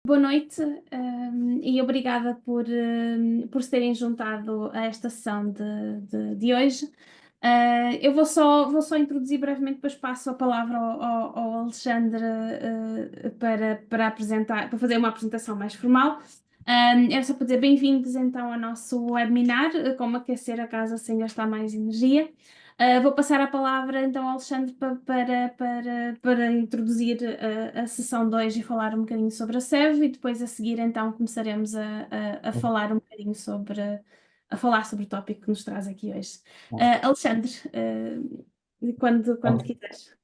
Boa noite, e obrigada por se terem juntado a esta sessão de hoje. Eu vou só introduzir brevemente, depois passo a palavra ao Alexandre, para apresentar, para fazer uma apresentação mais formal. Era só para dizer bem-vindos então ao nosso webinar, Como aquecer a casa sem gastar mais energia. Vou passar a palavra então ao Alexandre para introduzir a sessão 2 e falar um bocadinho sobre a SEV, e depois a seguir então começaremos a falar um bocadinho a falar sobre o tópico que nos traz aqui hoje. Alexandre, quando Ok. quiseres.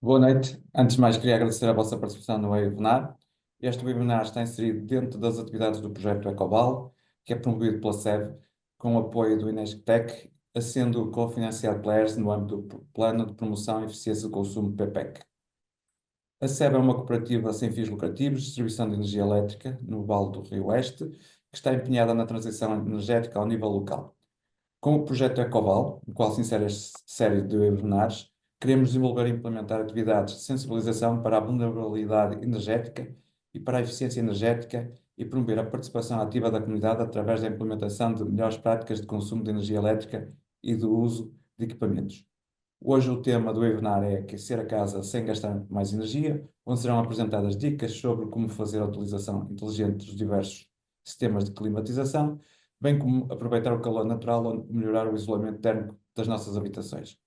Boa noite. Antes de mais, queria agradecer a vossa participação no webinar. Este webinar está inserido dentro das atividades do projeto Ecoval, que é promovido pela SEV, com o apoio do Inesctec, sendo cofinanciado pela ERSE no âmbito do Plano de Promoção e Eficiência do Consumo PPEC. A SEV é uma cooperativa sem fins lucrativos de distribuição de energia elétrica no Vale do Rio Oeste, que está empenhada na transição energética ao nível local. Com o projeto Ecoval, no qual se insere esta série de webinars, queremos desenvolver e implementar atividades de sensibilização para a vulnerabilidade energética e para a eficiência energética e promover a participação ativa da comunidade através da implementação de melhores práticas de consumo de energia elétrica e do uso de equipamentos. Hoje o tema do webinar é aquecer a casa sem gastar mais energia, onde serão apresentadas dicas sobre como fazer a utilização inteligente dos diversos sistemas de climatização, bem como aproveitar o calor natural ou melhorar o isolamento térmico das nossas habitações.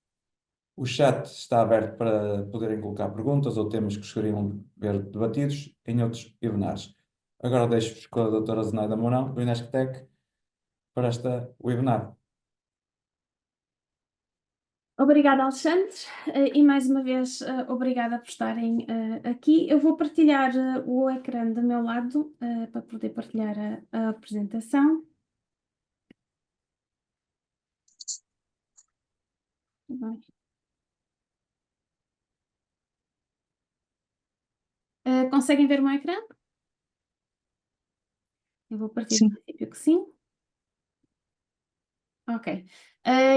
O chat está aberto para poderem colocar perguntas ou temas que gostariam de ver debatidos em outros webinars. Agora deixo-vos com a doutora Zenaida Mourão, do Inesctec, para esta webinar. Obrigada, Alexandre, e mais uma vez, obrigada por estarem aqui. Eu vou partilhar o ecrã do meu lado, para poder partilhar a apresentação. Bem. Conseguem ver o meu ecrã? Eu vou partir do Sim. princípio que sim. Ok.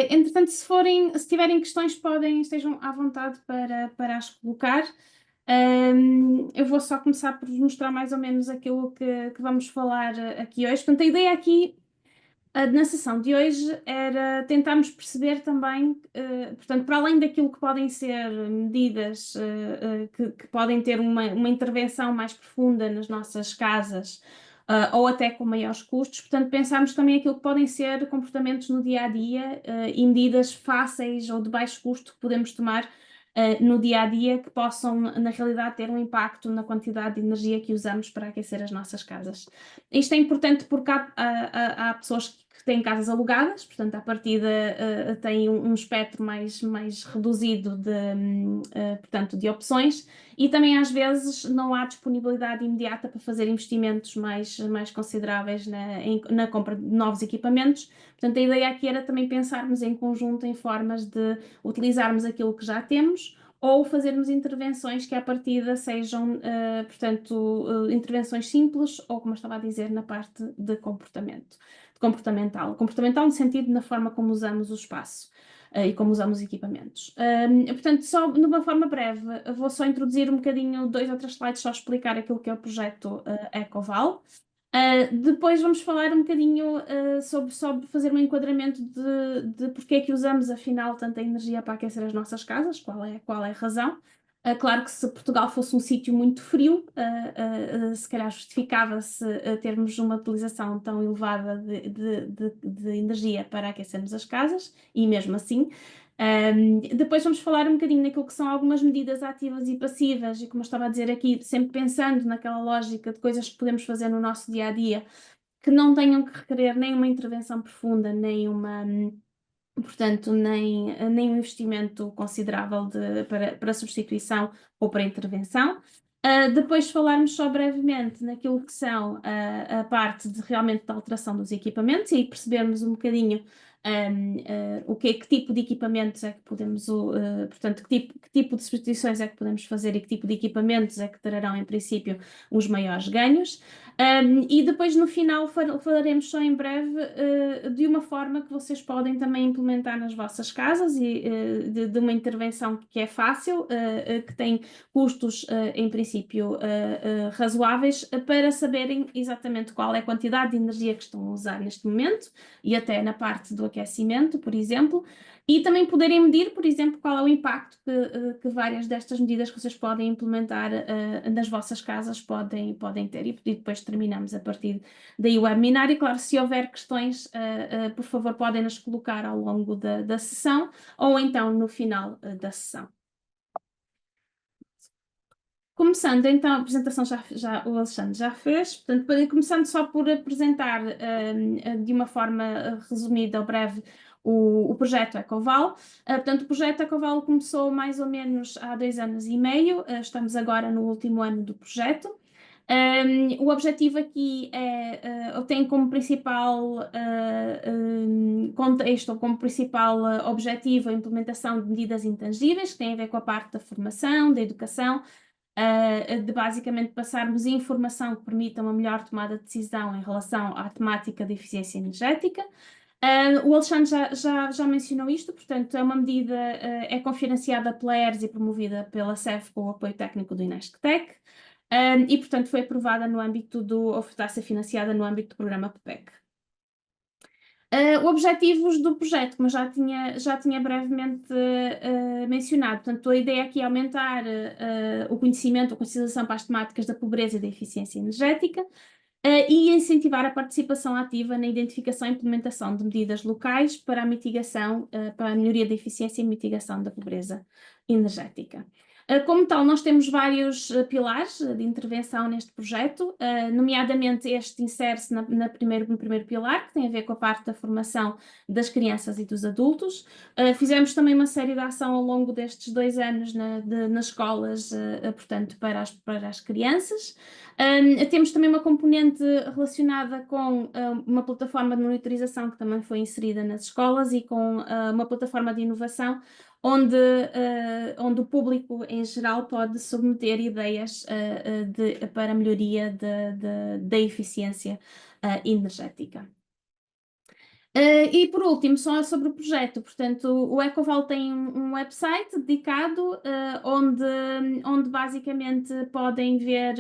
Entretanto, se tiverem questões, estejam à vontade para as colocar. Eu vou só começar por vos mostrar mais ou menos aquilo que vamos falar aqui hoje. Portanto, a ideia aqui, na sessão de hoje, era tentarmos perceber também, portanto, para além daquilo que podem ser medidas que podem ter uma intervenção mais profunda nas nossas casas, ou até com maiores custos, portanto, pensarmos também aquilo que podem ser comportamentos no dia a dia, e medidas fáceis ou de baixo custo que podemos tomar no dia a dia, que possam, na realidade, ter um impacto na quantidade de energia que usamos para aquecer as nossas casas. Isto é importante porque há pessoas que têm casas alugadas, portanto, à partida têm um espectro mais reduzido portanto, de opções, e também às vezes não há disponibilidade imediata para fazer investimentos mais consideráveis na compra de novos equipamentos. Portanto, a ideia aqui era também pensarmos em conjunto em formas de utilizarmos aquilo que já temos, ou fazermos intervenções que à partida sejam, portanto, intervenções simples, ou como eu estava a dizer, na parte de comportamental. Comportamental no sentido na forma como usamos o espaço e como usamos os equipamentos. Portanto, só numa forma breve, vou só introduzir um bocadinho, 2 ou 3 slides, só explicar aquilo que é o projeto Ecoval. Depois vamos falar um bocadinho sobre fazer um enquadramento de porque é que usamos afinal tanta energia para aquecer as nossas casas, qual é a razão. Claro que se Portugal fosse um sítio muito frio, se calhar justificava-se termos uma utilização tão elevada de energia para aquecermos as casas, e mesmo assim. Depois vamos falar um bocadinho naquilo que são algumas medidas ativas e passivas, e como eu estava a dizer aqui, sempre pensando naquela lógica de coisas que podemos fazer no nosso dia a dia que não tenham que requerer nem uma intervenção profunda, portanto, nem um investimento considerável para substituição ou para intervenção. Depois falarmos só brevemente naquilo que são a parte realmente da alteração dos equipamentos, e aí percebermos um bocadinho que tipo de equipamentos é que podemos, portanto, que tipo de substituições é que podemos fazer e que tipo de equipamentos é que trarão, em princípio, os maiores ganhos. E depois, no final, falaremos só em breve de uma forma que vocês podem também implementar nas vossas casas e de uma intervenção que é fácil, que tem custos, em princípio, razoáveis, para saberem exatamente qual é a quantidade de energia que estão a usar neste momento e até na parte do aquecimento, por exemplo, e também poderem medir, por exemplo, qual é o impacto que várias destas medidas que vocês podem implementar nas vossas casas podem ter. E depois terminamos a partir daí o webinar. E claro, se houver questões, por favor, podem nos colocar ao longo da sessão ou então no final da sessão. Começando então, a apresentação o Alexandre já fez, portanto, começando só por apresentar de uma forma resumida ou breve o projeto Ecoval. Portanto, o projeto Ecoval começou mais ou menos há 2 anos e meio, estamos agora no último ano do projeto. O objetivo aqui tem como principal contexto, ou como principal objetivo, a implementação de medidas intangíveis, que têm a ver com a parte da formação, da educação, de basicamente passarmos informação que permita uma melhor tomada de decisão em relação à temática da eficiência energética. O Alexandre já mencionou isto, portanto, é uma medida, é cofinanciada pela ERS e promovida pela CEF com o apoio técnico do INESC-TEC, e, portanto, foi aprovada no âmbito ou está a ser financiada no âmbito do programa PPEC. Objetivos do projeto, como já tinha brevemente mencionado, portanto, a ideia aqui é aumentar o conhecimento, a consciencialização para as temáticas da pobreza e da eficiência energética e incentivar a participação ativa na identificação e implementação de medidas locais para a mitigação, para a melhoria da eficiência e mitigação da pobreza energética. Como tal, nós temos vários pilares de intervenção neste projeto, nomeadamente este insere-se no primeiro pilar, que tem a ver com a parte da formação das crianças e dos adultos. Fizemos também uma série de ação ao longo destes 2 anos nas escolas, portanto, para as crianças. Temos também uma componente relacionada com uma plataforma de monitorização que também foi inserida nas escolas e com uma plataforma de inovação onde o público em geral pode submeter ideias para a melhoria da eficiência energética. E por último, só sobre o projeto, portanto, o Ecoval tem um website dedicado onde basicamente podem ver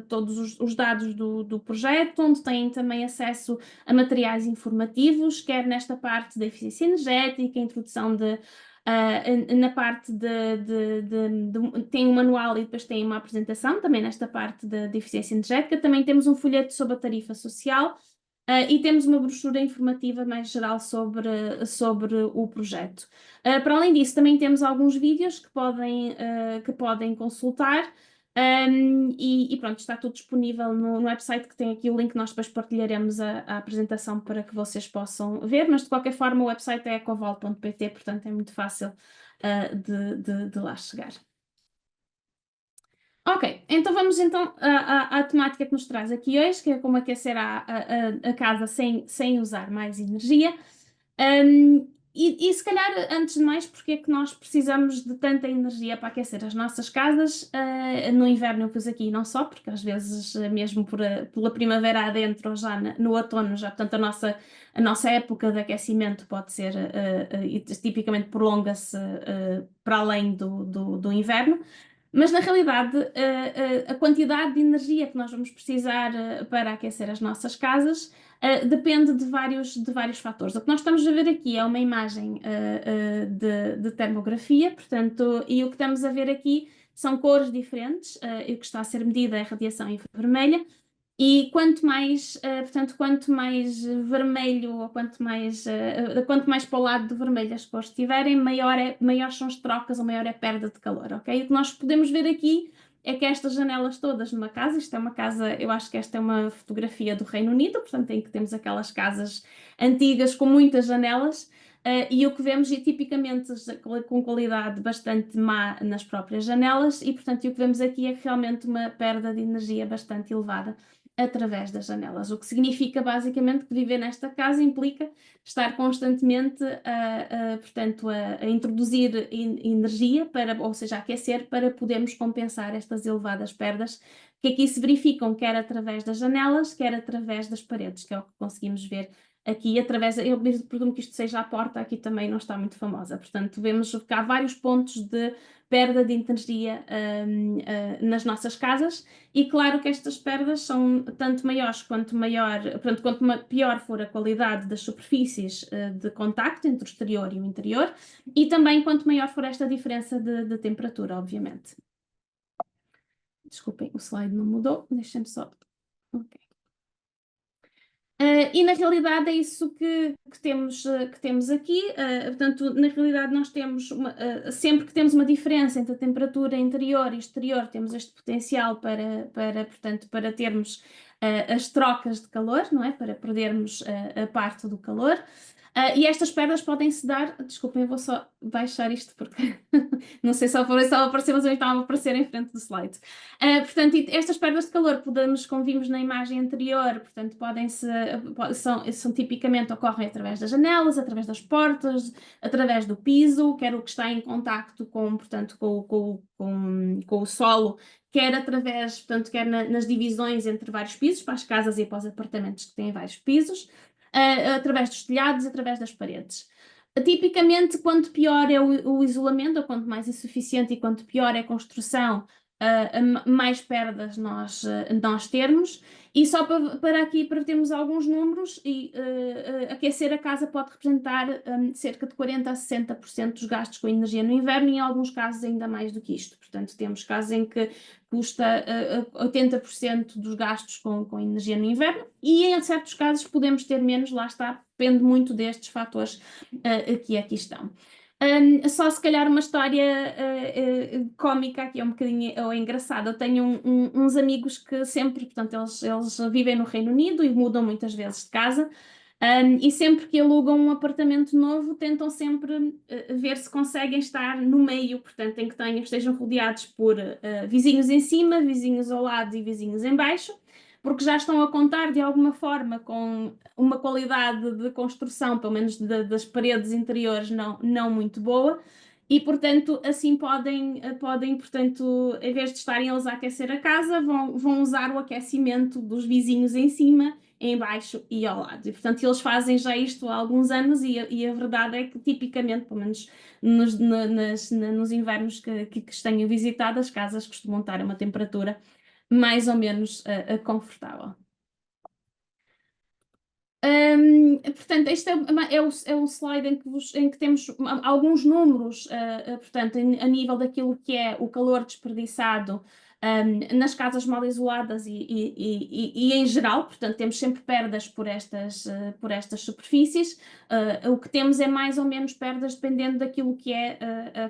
todos os dados do projeto, onde têm também acesso a materiais informativos, quer nesta parte da eficiência energética, introdução na parte tem um manual e depois tem uma apresentação também nesta parte de eficiência energética. Também temos um folheto sobre a tarifa social e temos uma brochura informativa mais geral sobre o projeto. Para além disso, também temos alguns vídeos que podem consultar. E pronto, está tudo disponível no website, que tem aqui o link. Nós depois partilharemos a apresentação para que vocês possam ver, mas de qualquer forma o website é ecoval.pt, portanto é muito fácil de lá chegar. Ok, então vamos à temática que nos traz aqui hoje, que é como aquecer a casa sem usar mais energia. E se calhar, antes de mais, porque é que nós precisamos de tanta energia para aquecer as nossas casas no inverno, eu pus aqui, não só, porque às vezes mesmo pela primavera adentro ou já no outono, já, portanto a nossa época de aquecimento pode ser, e tipicamente prolonga-se para além do inverno. Mas, na realidade, a quantidade de energia que nós vamos precisar para aquecer as nossas casas depende de vários fatores. O que nós estamos a ver aqui é uma imagem de termografia, portanto, e o que estamos a ver aqui são cores diferentes, e o que está a ser medida é a radiação infravermelha. E quanto mais vermelho ou quanto mais para o lado do vermelho as cores estiverem, maiores são as trocas ou maior é a perda de calor, ok? O que nós podemos ver aqui é que estas janelas todas numa casa, isto é uma casa, eu acho que esta é uma fotografia do Reino Unido, portanto em que temos aquelas casas antigas com muitas janelas, e o que vemos é tipicamente com qualidade bastante má nas próprias janelas, e portanto o que vemos aqui é realmente uma perda de energia bastante elevada através das janelas, o que significa basicamente que viver nesta casa implica estar constantemente portanto, a introduzir energia, ou seja, a aquecer, para podermos compensar estas elevadas perdas que aqui se verificam, quer através das janelas, quer através das paredes, que é o que conseguimos ver aqui, através, eu presumo que isto seja a porta, aqui também não está muito famosa, portanto vemos que há vários pontos de perda de energia nas nossas casas, e claro que estas perdas são tanto maiores quanto maior, portanto, pior for a qualidade das superfícies de contacto entre o exterior e o interior, e também quanto maior for esta diferença de temperatura, obviamente. Desculpem, o slide não mudou, deixem-me só. Ok. E na realidade é isso que temos aqui. Portanto, na realidade nós temos sempre que temos uma diferença entre a temperatura interior e exterior, temos este potencial portanto, para termos as trocas de calor, não é? Para perdermos a parte do calor. E estas perdas podem se dar, desculpem, eu vou só baixar isto porque não sei se estava a aparecer, mas eu estava a aparecer em frente do slide. Portanto, estas perdas de calor, como vimos na imagem anterior, portanto, são tipicamente ocorrem através das janelas, através das portas, através do piso, quer o que está em contacto portanto, com o solo, quer através, portanto, quer nas divisões entre vários pisos, para as casas e para os apartamentos que têm vários pisos, através dos telhados, através das paredes. Tipicamente, quanto pior é o isolamento, ou quanto mais insuficiente e quanto pior é a construção, mais perdas nós termos. E só para termos alguns números, aquecer a casa pode representar cerca de 40% a 60% dos gastos com energia no inverno, e em alguns casos ainda mais do que isto. Portanto, temos casos em que custa 80% dos gastos com energia no inverno, e em certos casos podemos ter menos, lá está, depende muito destes fatores que aqui estão. Só se calhar uma história cómica aqui, um bocadinho ou engraçada. Eu tenho uns amigos que sempre, portanto, eles vivem no Reino Unido e mudam muitas vezes de casa. E sempre que alugam um apartamento novo, tentam sempre ver se conseguem estar no meio, portanto, em que estejam rodeados por vizinhos em cima, vizinhos ao lado e vizinhos em baixo, porque já estão a contar de alguma forma com uma qualidade de construção, pelo menos das paredes interiores, não muito boa. E, portanto, assim podem, portanto, em vez de estarem eles a aquecer a casa, vão usar o aquecimento dos vizinhos em cima, em baixo e ao lado. E, portanto, eles fazem já isto há alguns anos, e a verdade é que, tipicamente, pelo menos nos invernos que tenho visitado, as casas costumam estar a uma temperatura mais ou menos confortável. Portanto, este é um slide em que temos alguns números, portanto, a nível daquilo que é o calor desperdiçado nas casas mal isoladas e em geral, portanto, temos sempre perdas por estas superfícies. O que temos é mais ou menos perdas dependendo daquilo que é,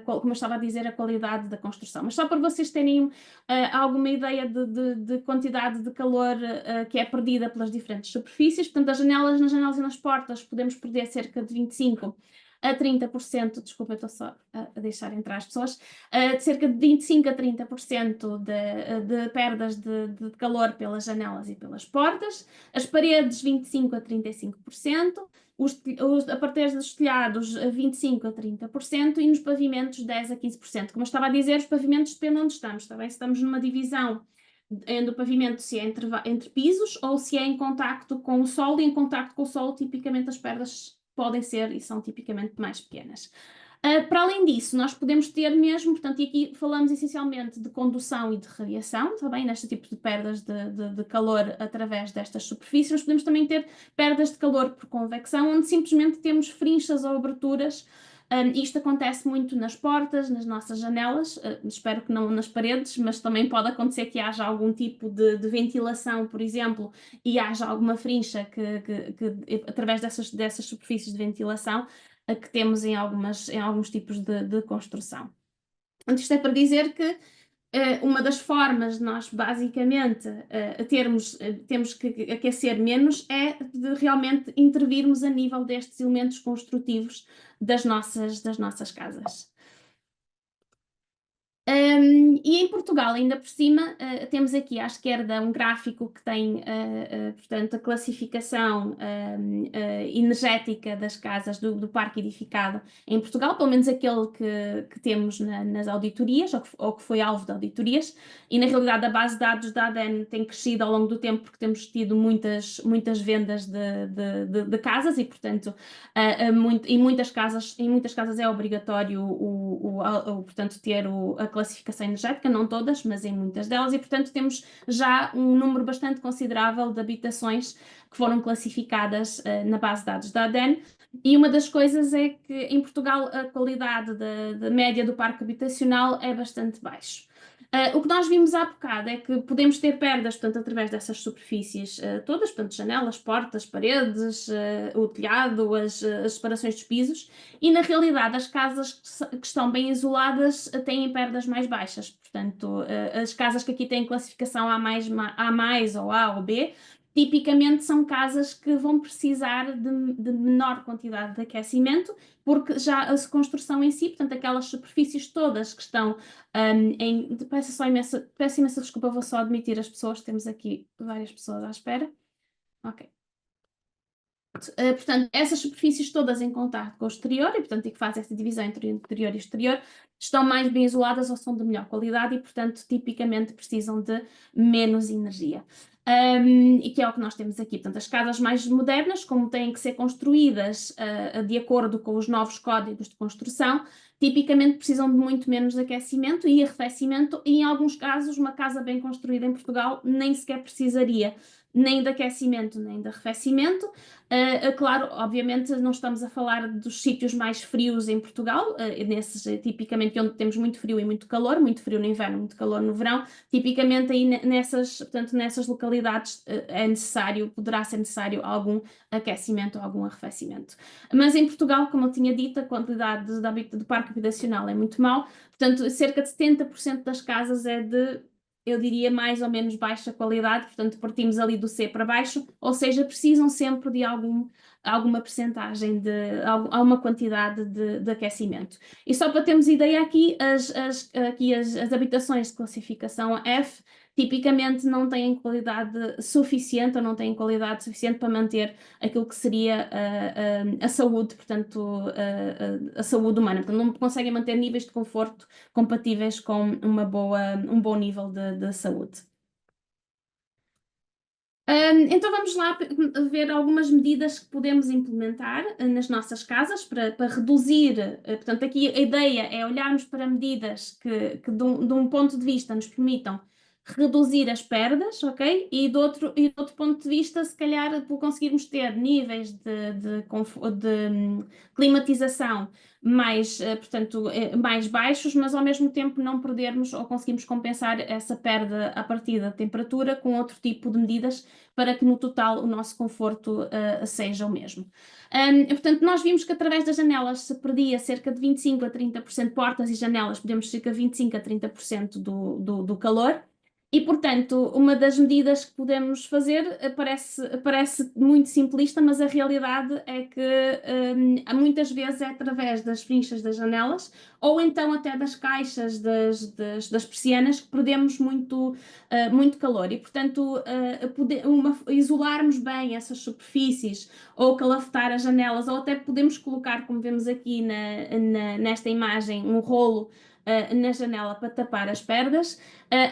como eu estava a dizer, a qualidade da construção. Mas só para vocês terem alguma ideia de quantidade de calor que é perdida pelas diferentes superfícies, portanto, nas janelas e nas portas podemos perder cerca de 25 a 30%, desculpa, eu estou só a deixar entrar as pessoas, de cerca de 25 a 30% de perdas de calor pelas janelas e pelas portas, as paredes 25 a 35%, a partir dos telhados 25 a 30% e nos pavimentos 10 a 15%. Como eu estava a dizer, os pavimentos dependem de onde estamos, está bem? Se estamos numa divisão do pavimento, se é entre pisos ou se é em contacto com o solo, e em contacto com o solo tipicamente as perdas podem ser e são tipicamente mais pequenas. Para além disso, nós podemos ter mesmo, portanto, e aqui falamos essencialmente de condução e de radiação, também neste tipo de perdas de calor através destas superfícies, mas podemos também ter perdas de calor por convecção, onde simplesmente temos frinchas ou aberturas. Isto acontece muito nas portas, nas nossas janelas, espero que não nas paredes, mas também pode acontecer que haja algum tipo de ventilação, por exemplo, e haja alguma frincha que através dessas superfícies de ventilação que temos em alguns tipos de construção. Isto é para dizer que uma das formas de nós basicamente temos que aquecer menos é de realmente intervirmos a nível destes elementos construtivos das nossas casas. E em Portugal, ainda por cima, temos aqui à esquerda um gráfico que tem, portanto, a classificação energética das casas do parque edificado em Portugal, pelo menos aquele que temos nas auditorias, ou que foi alvo de auditorias, e na realidade a base de dados da ADN tem crescido ao longo do tempo porque temos tido muitas vendas de casas e, portanto, em muitas casas é obrigatório portanto, ter a classificação energética, não todas, mas em muitas delas, e portanto temos já um número bastante considerável de habitações que foram classificadas na base de dados da ADN. E uma das coisas é que em Portugal a qualidade da média do parque habitacional é bastante baixo. O que nós vimos há bocado é que podemos ter perdas, portanto, através dessas superfícies todas, portanto, janelas, portas, paredes, o telhado, as separações dos pisos, e na realidade as casas que estão bem isoladas têm perdas mais baixas. Portanto, as casas que aqui têm classificação A+, ou A ou B, tipicamente são casas que vão precisar de menor quantidade de aquecimento, porque já a construção em si, portanto, aquelas superfícies todas que estão peço imensa desculpa, vou só admitir as pessoas, temos aqui várias pessoas à espera. Ok. Portanto, essas superfícies todas em contato com o exterior, e portanto, e que fazem essa divisão entre interior e exterior, estão mais bem isoladas ou são de melhor qualidade e, portanto, tipicamente precisam de menos energia. E que é o que nós temos aqui. Portanto, as casas mais modernas, como têm que ser construídas de acordo com os novos códigos de construção, tipicamente precisam de muito menos aquecimento e arrefecimento, e em alguns casos, uma casa bem construída em Portugal nem sequer precisaria nem de aquecimento nem de arrefecimento. Claro, obviamente não estamos a falar dos sítios mais frios em Portugal, nesses tipicamente onde temos muito frio e muito frio no inverno, muito calor no verão, tipicamente aí portanto, nessas localidades poderá ser necessário algum aquecimento ou algum arrefecimento. Mas em Portugal, como eu tinha dito, a quantidade de parque habitacional é muito mau, portanto, cerca de 70% das casas é de, eu diria, mais ou menos baixa qualidade, portanto partimos ali do C para baixo, ou seja, precisam sempre de alguma percentagem, alguma quantidade de aquecimento. E só para termos ideia aqui, as habitações de classificação F tipicamente não têm qualidade suficiente ou não têm qualidade suficiente para manter aquilo que seria a saúde, portanto, a saúde humana. Portanto, não conseguem manter níveis de conforto compatíveis com um bom nível de saúde. Então vamos lá ver algumas medidas que podemos implementar nas nossas casas para reduzir. Portanto, aqui a ideia é olharmos para medidas que de um ponto de vista nos permitam reduzir as perdas, ok? E de outro ponto de vista, se calhar conseguirmos ter níveis de climatização portanto, mais baixos, mas ao mesmo tempo não perdermos ou conseguimos compensar essa perda a partir da temperatura com outro tipo de medidas para que no total o nosso conforto seja o mesmo. Portanto, nós vimos que através das janelas se perdia cerca de 25 a 30% portas e janelas, podemos cerca de 25 a 30% do calor. E, portanto, uma das medidas que podemos fazer parece muito simplista, mas a realidade é que muitas vezes é através das frinchas das janelas ou então até das caixas das persianas que perdemos muito calor. E, portanto, isolarmos bem essas superfícies ou calafetar as janelas, ou até podemos colocar, como vemos aqui nesta imagem, um rolo na janela para tapar as perdas,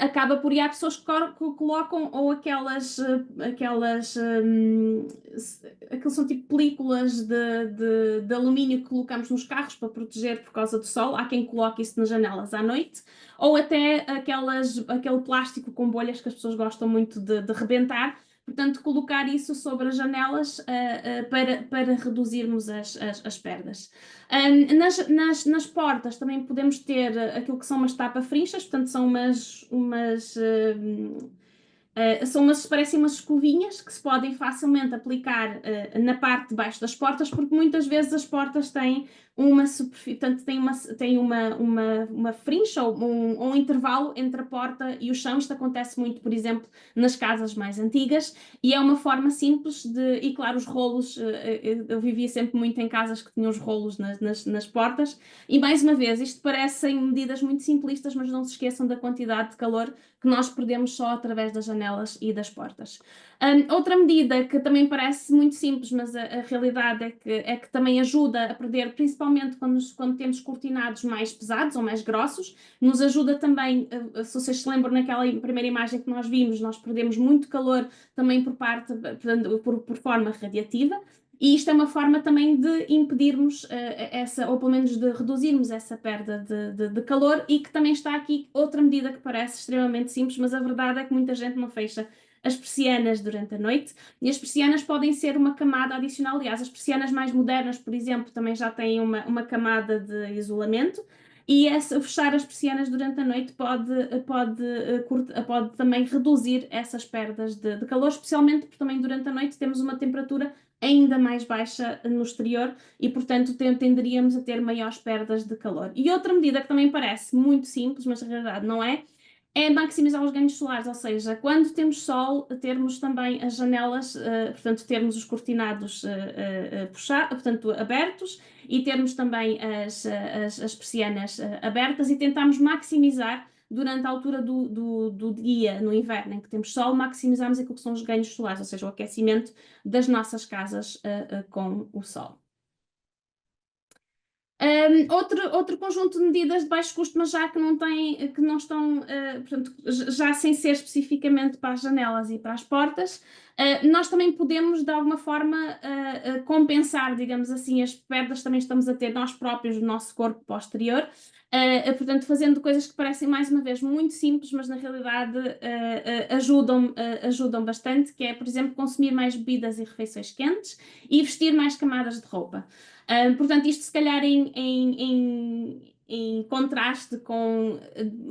acaba por ir. Há pessoas que colocam ou aquelas aqueles são tipo películas de alumínio que colocamos nos carros para proteger por causa do sol. Há quem coloque isso nas janelas à noite, ou até aquele plástico com bolhas que as pessoas gostam muito de rebentar. Portanto, colocar isso sobre as janelas para reduzirmos as perdas. Nas portas também podemos ter aquilo que são umas tapa-frinchas, portanto são parecem umas escovinhas que se podem facilmente aplicar na parte de baixo das portas, porque muitas vezes as portas têm portanto, tem uma frincha ou um intervalo entre a porta e o chão. Isto acontece muito, por exemplo, nas casas mais antigas, e é uma forma simples e claro, os rolos, eu vivia sempre muito em casas que tinham os rolos nas portas, e mais uma vez, isto parecem medidas muito simplistas, mas não se esqueçam da quantidade de calor que nós perdemos só através das janelas e das portas. Outra medida que também parece muito simples, mas a realidade é que também ajuda a perder, principalmente quando temos cortinados mais pesados ou mais grossos, nos ajuda também, se vocês se lembram naquela primeira imagem que nós vimos, nós perdemos muito calor também por forma radiativa. E isto é uma forma também de impedirmos ou pelo menos de reduzirmos essa perda de calor, e que também está aqui outra medida que parece extremamente simples, mas a verdade é que muita gente não fecha as persianas durante a noite, e as persianas podem ser uma camada adicional. Aliás, as persianas mais modernas, por exemplo, também já têm uma camada de isolamento, e fechar as persianas durante a noite pode também reduzir essas perdas de calor, especialmente porque também durante a noite temos uma temperatura ainda mais baixa no exterior e, portanto, tenderíamos a ter maiores perdas de calor. E outra medida que também parece muito simples, mas na realidade não é maximizar os ganhos solares, ou seja, quando temos sol, termos também as janelas, portanto, termos os cortinados portanto, abertos, e termos também as persianas abertas, e tentarmos maximizar durante a altura do dia, no inverno, em que temos sol, maximizarmos aquilo que são os ganhos solares, ou seja, o aquecimento das nossas casas com o sol. Outro conjunto de medidas de baixo custo, mas já que não estão, portanto, já sem ser especificamente para as janelas e para as portas, nós também podemos, de alguma forma, compensar, digamos assim, as perdas que também estamos a ter nós próprios do nosso corpo posterior, portanto, fazendo coisas que parecem, mais uma vez, muito simples, mas na realidade ajudam bastante, que é, por exemplo, consumir mais bebidas e refeições quentes e vestir mais camadas de roupa. Portanto, isto se calhar em contraste com.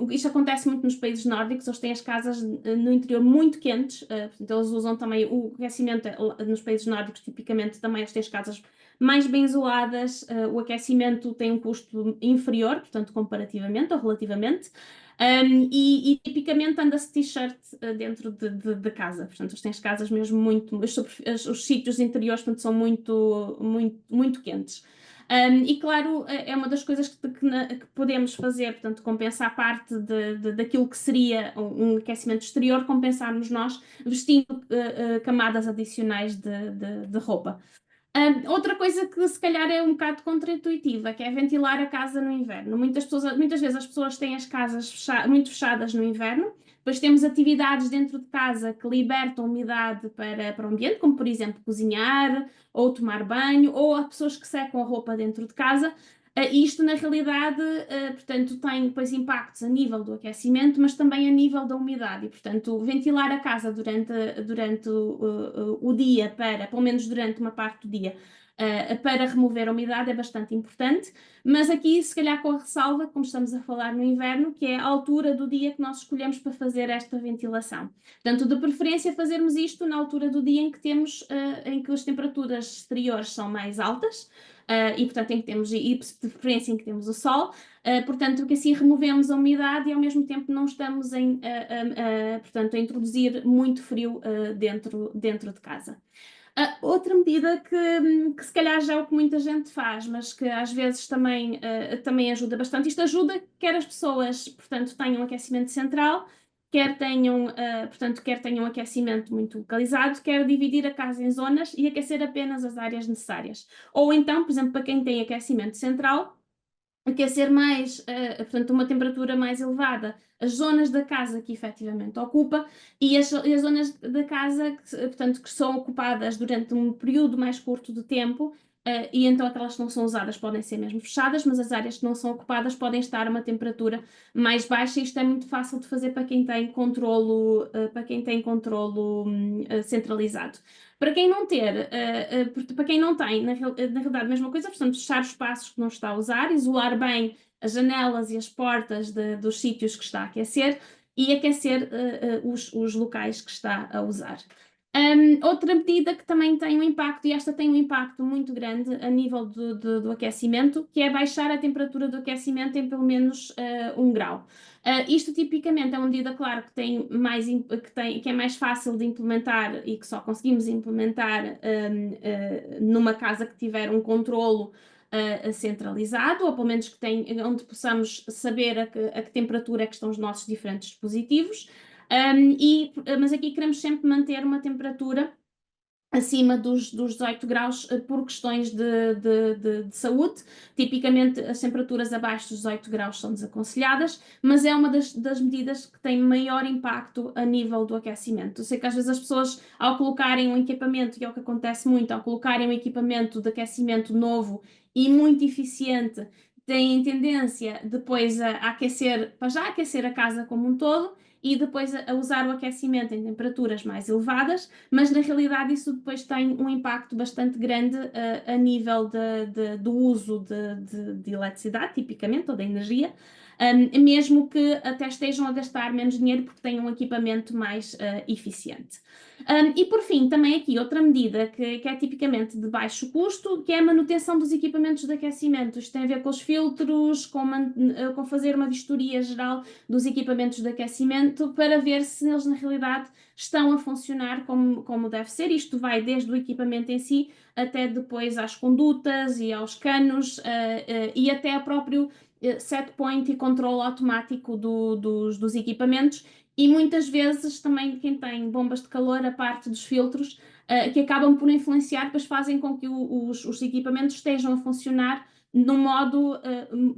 Isto acontece muito nos países nórdicos, eles têm as casas no interior muito quentes, portanto, eles usam também o aquecimento nos países nórdicos, tipicamente também eles têm as casas mais bem isoladas, o aquecimento tem um custo inferior, portanto, comparativamente ou relativamente. E tipicamente anda-se t-shirt dentro de casa, portanto, eles têm as casas mesmo muito, os sítios interiores, portanto, são muito quentes. E claro, é uma das coisas que podemos fazer, portanto, compensar parte daquilo que seria um aquecimento exterior, compensarmos nós vestindo camadas adicionais de roupa. Outra coisa que se calhar é um bocado contraintuitiva, que é ventilar a casa no inverno. Muitas vezes as pessoas têm as casas muito fechadas no inverno, depois temos atividades dentro de casa que libertam umidade para o ambiente, como por exemplo cozinhar ou tomar banho, ou há pessoas que secam a roupa dentro de casa. Isto, na realidade, portanto, tem depois impactos a nível do aquecimento, mas também a nível da umidade. E, portanto, ventilar a casa durante o dia, pelo menos durante uma parte do dia, para remover a umidade é bastante importante. Mas aqui, se calhar, com a ressalva, como estamos a falar no inverno, que é a altura do dia que nós escolhemos para fazer esta ventilação. Portanto, de preferência, fazermos isto na altura do dia em que as temperaturas exteriores são mais altas. E portanto e de preferência em que temos o sol, portanto que assim removemos a umidade e ao mesmo tempo não estamos portanto, a introduzir muito frio dentro de casa. Outra medida que se calhar já é o que muita gente faz, mas que às vezes também ajuda bastante. Isto ajuda quer as pessoas, portanto, tenham aquecimento central, quer tenham aquecimento muito localizado, quer dividir a casa em zonas e aquecer apenas as áreas necessárias. Ou então, por exemplo, para quem tem aquecimento central, aquecer mais, portanto, uma temperatura mais elevada, as zonas da casa que efetivamente ocupa, e as zonas da casa portanto, que são ocupadas durante um período mais curto de tempo, e então aquelas que não são usadas podem ser mesmo fechadas, mas as áreas que não são ocupadas podem estar a uma temperatura mais baixa. Isto é muito fácil de fazer para quem tem controlo, centralizado. Para quem não para quem não tem, na realidade, a mesma coisa, portanto, fechar os espaços que não está a usar, isolar bem as janelas e as portas dos sítios que está a aquecer e aquecer os locais que está a usar. Outra medida que também tem um impacto, e esta tem um impacto muito grande a nível do aquecimento, que é baixar a temperatura do aquecimento em pelo menos 1 grau. Isto tipicamente é uma medida, claro, que é mais fácil de implementar e que só conseguimos implementar numa casa que tiver um controlo centralizado, ou pelo menos onde possamos saber a que temperatura é que estão os nossos diferentes dispositivos. Mas aqui queremos sempre manter uma temperatura acima dos 18 graus por questões de saúde. Tipicamente, as temperaturas abaixo dos 18 graus são desaconselhadas, mas é uma das medidas que tem maior impacto a nível do aquecimento. Eu sei que às vezes as pessoas, ao colocarem um equipamento, e é o que acontece muito, ao colocarem um equipamento de aquecimento novo e muito eficiente, têm tendência depois a aquecer, para já aquecer a casa como um todo, e depois a usar o aquecimento em temperaturas mais elevadas, mas na realidade isso depois tem um impacto bastante grande a nível do uso de eletricidade, tipicamente, ou da energia, mesmo que até estejam a gastar menos dinheiro porque têm um equipamento mais eficiente. E por fim, também aqui outra medida que é tipicamente de baixo custo, que é a manutenção dos equipamentos de aquecimento. Isto tem a ver com os filtros, com fazer uma vistoria geral dos equipamentos de aquecimento para ver se eles na realidade estão a funcionar como deve ser. Isto vai desde o equipamento em si até depois às condutas e aos canos e até ao próprio set point e controle automático dos equipamentos. E muitas vezes também quem tem bombas de calor, a parte dos filtros, que acabam por influenciar, pois fazem com que os equipamentos estejam a funcionar num modo,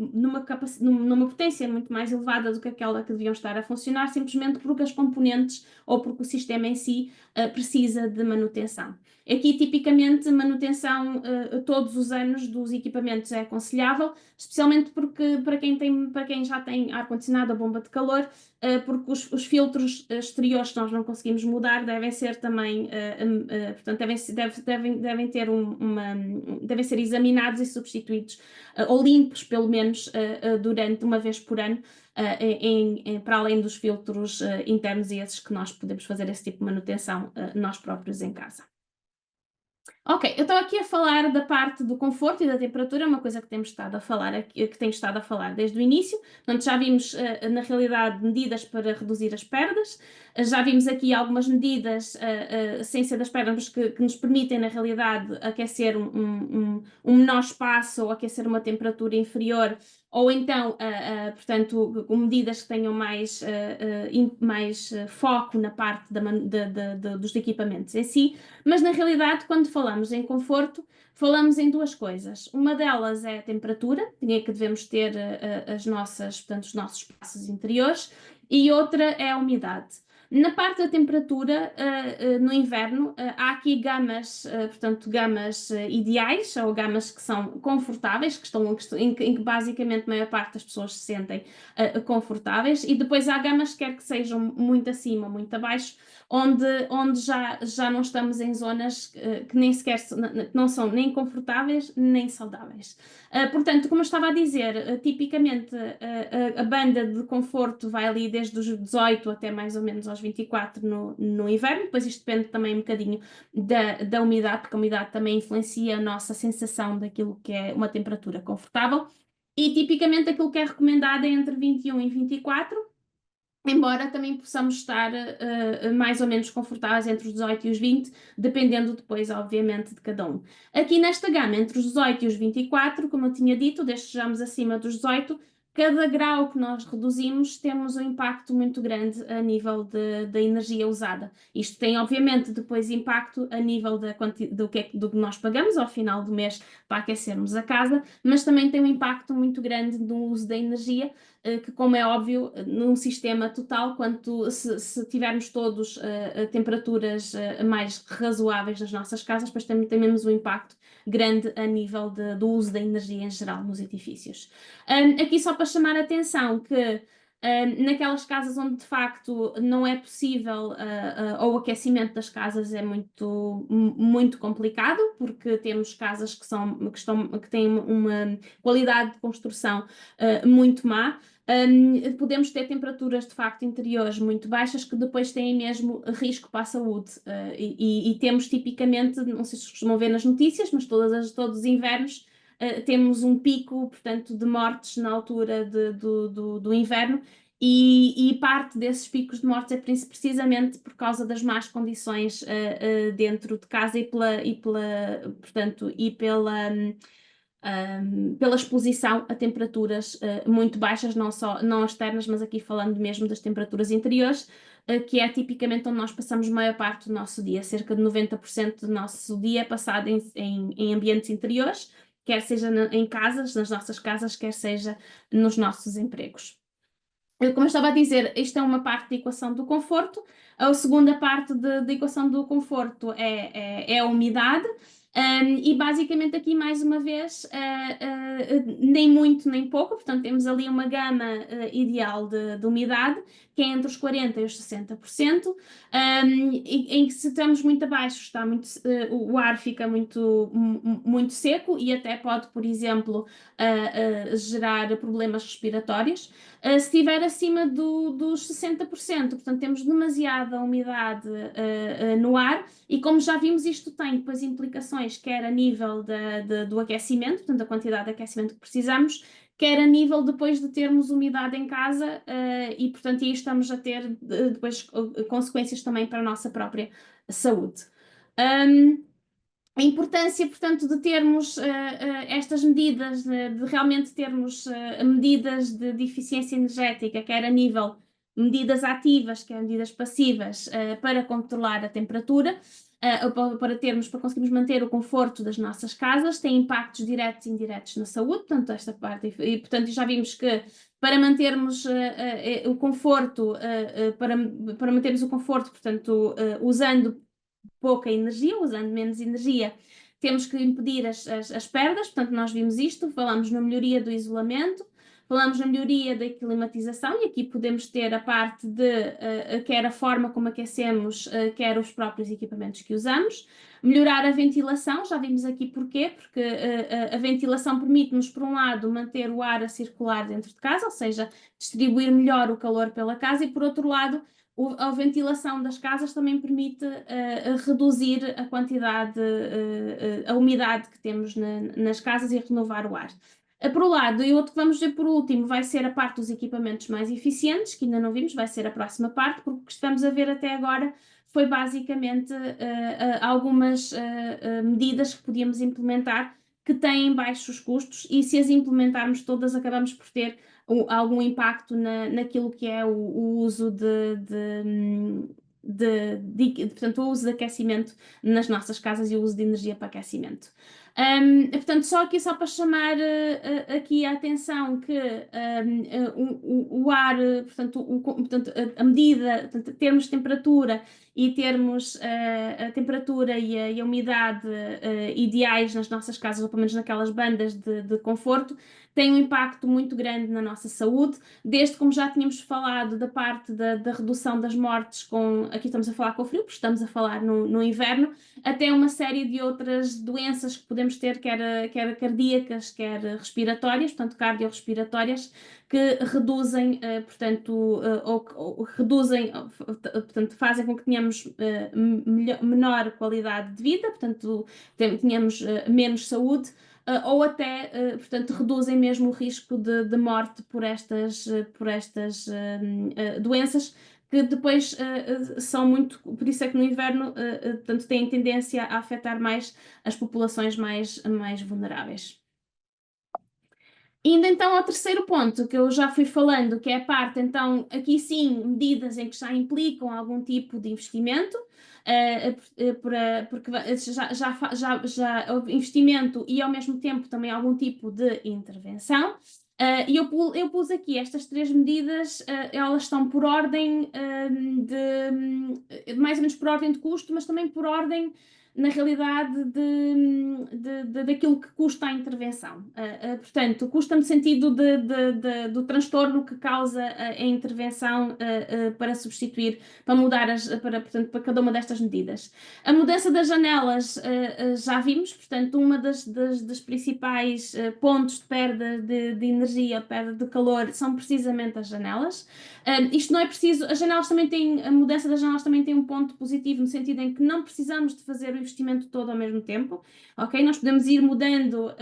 numa potência muito mais elevada do que aquela que deviam estar a funcionar, simplesmente porque as componentes ou porque o sistema em si precisa de manutenção. Aqui, tipicamente, manutenção todos os anos dos equipamentos é aconselhável, especialmente porque para quem já tem ar-condicionado, a bomba de calor, porque os filtros exteriores que nós não conseguimos mudar devem ser também, portanto, devem ter devem ser examinados e substituídos, ou limpos, pelo menos, durante uma vez por ano, para além dos filtros internos e esses que nós podemos fazer esse tipo de manutenção nós próprios em casa. Ok, eu estou aqui a falar da parte do conforto e da temperatura, uma coisa que temos estado a falar aqui, que tenho estado a falar desde o início. Portanto, já vimos, na realidade, medidas para reduzir as perdas, já vimos aqui algumas medidas, sem ser das perdas, mas que nos permitem, na realidade, aquecer um menor espaço ou aquecer uma temperatura inferior, ou então, portanto, com medidas que tenham mais foco na parte dos equipamentos em si. Mas na realidade, quando falamos em conforto, falamos em duas coisas. Uma delas é a temperatura, que devemos ter portanto, os nossos espaços interiores, e outra é a umidade. Na parte da temperatura, no inverno, há aqui gamas, portanto, gamas ideais, ou gamas que são confortáveis, em que basicamente a maior parte das pessoas se sentem confortáveis, e depois há gamas quer que sejam muito acima, muito abaixo, onde já não estamos em zonas que nem sequer que não são nem confortáveis nem saudáveis. Portanto, como eu estava a dizer, tipicamente a banda de conforto vai ali desde os 18 até mais ou menos aos 24 no inverno, depois isto depende também um bocadinho da umidade, porque a umidade também influencia a nossa sensação daquilo que é uma temperatura confortável. E tipicamente aquilo que é recomendado é entre 21 e 24, embora também possamos estar mais ou menos confortáveis entre os 18 e os 20, dependendo depois, obviamente, de cada um. Aqui nesta gama, entre os 18 e os 24, como eu tinha dito, desde que estejamos acima dos 18, cada grau que nós reduzimos, temos um impacto muito grande a nível da energia usada. Isto tem, obviamente, depois impacto a nível do que nós pagamos ao final do mês para aquecermos a casa, mas também tem um impacto muito grande no uso da energia, que, como é óbvio, num sistema total, se tivermos todos temperaturas mais razoáveis nas nossas casas, depois também temos um impacto grande a nível do uso da energia em geral nos edifícios. Aqui só para chamar a atenção que naquelas casas onde de facto não é possível, ou o aquecimento das casas é muito complicado, porque temos casas que têm uma qualidade de construção muito má. Podemos ter temperaturas de facto interiores muito baixas que depois têm mesmo risco para a saúde. E temos tipicamente, não sei se costumam ver nas notícias, mas todos os invernos temos um pico, portanto, de mortes na altura do inverno. E parte desses picos de mortes é precisamente por causa das más condições dentro de casa portanto, pela exposição a temperaturas muito baixas, não externas, mas aqui falando mesmo das temperaturas interiores, que é tipicamente onde nós passamos a maior parte do nosso dia. Cerca de 90% do nosso dia é passado em ambientes interiores, quer seja em casas, nas nossas casas, quer seja nos nossos empregos. Como eu estava a dizer, isto é uma parte da equação do conforto. A segunda parte da equação do conforto é a umidade. E basicamente aqui mais uma vez nem muito nem pouco, portanto temos ali uma gama ideal de umidade que é entre os 40% e os 60%, em que se estamos muito abaixo o ar fica muito seco e até pode, por exemplo, gerar problemas respiratórios. Se estiver acima dos 60%, portanto temos demasiada umidade no ar e como já vimos isto tem depois implicações quer a nível do aquecimento, portanto a quantidade de aquecimento que precisamos, quer a nível depois de termos umidade em casa e portanto aí estamos a ter depois consequências também para a nossa própria saúde. A importância, portanto, de termos estas medidas, de realmente termos medidas de eficiência energética, quer a nível medidas ativas, quer medidas passivas, para controlar a temperatura, para conseguirmos manter o conforto das nossas casas, tem impactos diretos e indiretos na saúde, portanto, esta parte, e portanto já vimos que para mantermos o conforto, para mantermos o conforto, portanto, usando pouca energia, usando menos energia, temos que impedir as perdas, portanto nós vimos isto, falamos na melhoria do isolamento, falamos na melhoria da climatização e aqui podemos ter a parte de quer a forma como aquecemos, quer os próprios equipamentos que usamos. Melhorar a ventilação, já vimos aqui porquê, porque a ventilação permite-nos, por um lado, manter o ar a circular dentro de casa, ou seja, distribuir melhor o calor pela casa e, por outro lado, a ventilação das casas também permite reduzir a quantidade, a umidade que temos nas casas e renovar o ar. Por um lado, e outro que vamos ver por último vai ser a parte dos equipamentos mais eficientes, que ainda não vimos, vai ser a próxima parte, porque o que estamos a ver até agora foi basicamente algumas medidas que podíamos implementar que têm baixos custos e se as implementarmos todas acabamos por ter algum impacto naquilo que é o uso portanto, o uso de aquecimento nas nossas casas e o uso de energia para aquecimento. Portanto, só para chamar aqui a atenção que o ar, portanto, a medida, portanto, termos temperatura e termos a temperatura e a umidade ideais nas nossas casas, ou pelo menos naquelas bandas de conforto, tem um impacto muito grande na nossa saúde, desde como já tínhamos falado da parte da redução das mortes aqui estamos a falar com o frio, porque estamos a falar no inverno, até uma série de outras doenças que podemos ter, quer cardíacas, quer respiratórias, portanto cardiorrespiratórias, que reduzem, ou reduzem, portanto, fazem com que tenhamos menor qualidade de vida, portanto, tenhamos menos saúde, ou até, portanto, reduzem mesmo o risco de morte por estas doenças que depois são muito, por isso é que no inverno, portanto, têm tendência a afetar mais as populações mais vulneráveis. Indo então ao terceiro ponto que eu já fui falando, que é a parte, então, aqui sim, medidas em que já implicam algum tipo de investimento, porque já houve investimento e ao mesmo tempo também algum tipo de intervenção. E eu pus aqui estas três medidas, elas estão por ordem mais ou menos por ordem de custo, mas também por ordem na realidade, daquilo que custa a intervenção. Portanto, custa no sentido do transtorno que causa a intervenção para substituir, para mudar, portanto, para cada uma destas medidas. A mudança das janelas já vimos, portanto, uma das principais pontos de perda de energia, perda de calor, são precisamente as janelas. Isto não é preciso, as janelas também têm, a mudança das janelas também tem um ponto positivo, no sentido em que não precisamos de fazer o investimento todo ao mesmo tempo, ok? Nós podemos ir mudando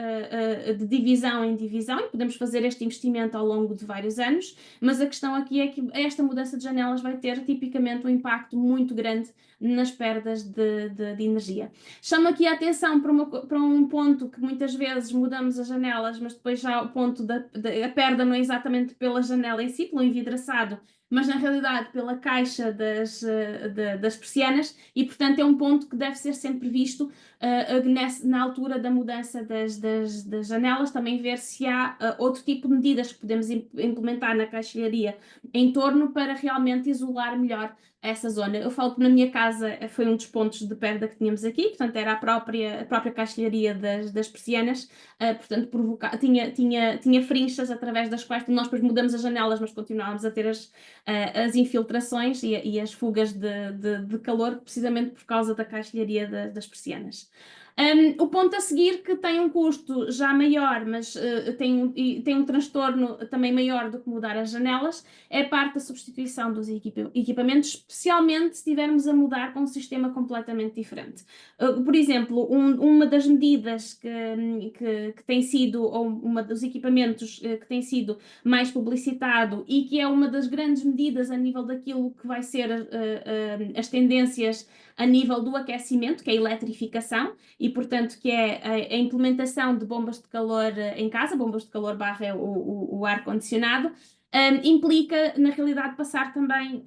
de divisão em divisão e podemos fazer este investimento ao longo de vários anos, mas a questão aqui é que esta mudança de janelas vai ter tipicamente um impacto muito grande nas perdas de energia. Chamo aqui a atenção para um ponto que muitas vezes mudamos as janelas, mas depois já o ponto a perda não é exatamente pela janela em si, pelo envidraçado, mas na realidade pela caixa das persianas, e portanto é um ponto que deve ser sempre visto na altura da mudança das janelas, também ver se há outro tipo de medidas que podemos implementar na caixilharia em torno para realmente isolar melhor essa zona. Eu falo que na minha casa foi um dos pontos de perda que tínhamos aqui, portanto era a própria caixilharia das persianas, portanto tinha frinchas através das quais nós depois mudamos as janelas, mas continuávamos a ter as infiltrações e as fugas de calor, precisamente por causa da caixilharia das persianas. O ponto a seguir, que tem um custo já maior, mas tem um transtorno também maior do que mudar as janelas, é a parte da substituição dos equipamentos, especialmente se estivermos a mudar com um sistema completamente diferente. Por exemplo, uma das medidas que tem sido, ou uma dos equipamentos que tem sido mais publicitado e que é uma das grandes medidas a nível daquilo que vai ser as tendências a nível do aquecimento, que é a eletrificação, e portanto que é a implementação de bombas de calor em casa, bombas de calor barra o ar-condicionado, implica, na realidade, passar também,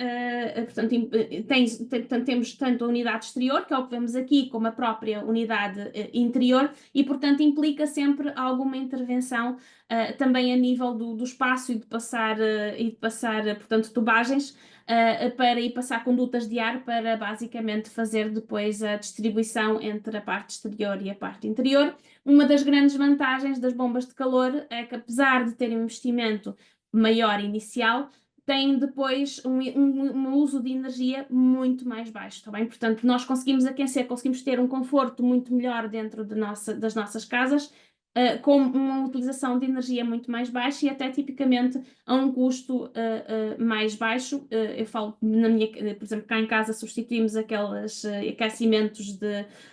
portanto, temos tanto a unidade exterior, que é o que vemos aqui, como a própria unidade interior, e, portanto, implica sempre alguma intervenção também a nível do espaço e de passar, portanto, tubagens para ir passar condutas de ar para, basicamente, fazer depois a distribuição entre a parte exterior e a parte interior. Uma das grandes vantagens das bombas de calor é que, apesar de terem um investimento maior inicial, tem depois um uso de energia muito mais baixo, está bem? Portanto, nós conseguimos aquecer, conseguimos ter um conforto muito melhor dentro das nossas casas, com uma utilização de energia muito mais baixa e até tipicamente a um custo mais baixo. Eu falo, por exemplo, cá em casa substituímos aqueles aquecimentos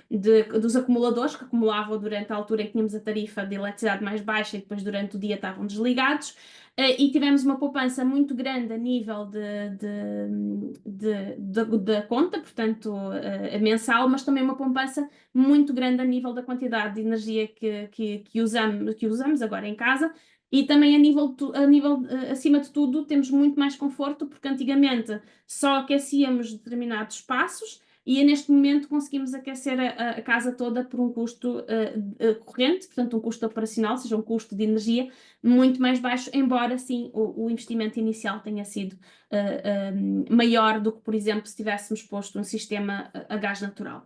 dos acumuladores que acumulavam durante a altura em que tínhamos a tarifa de eletricidade mais baixa e depois durante o dia estavam desligados. E tivemos uma poupança muito grande a nível da conta, portanto, mensal, mas também uma poupança muito grande a nível da quantidade de energia que usamos agora em casa. E também acima de tudo, temos muito mais conforto, porque antigamente só aquecíamos determinados espaços e neste momento conseguimos aquecer a casa toda por um custo corrente, portanto um custo operacional, ou seja, um custo de energia muito mais baixo, embora sim o investimento inicial tenha sido maior do que, por exemplo, se tivéssemos posto um sistema a gás natural.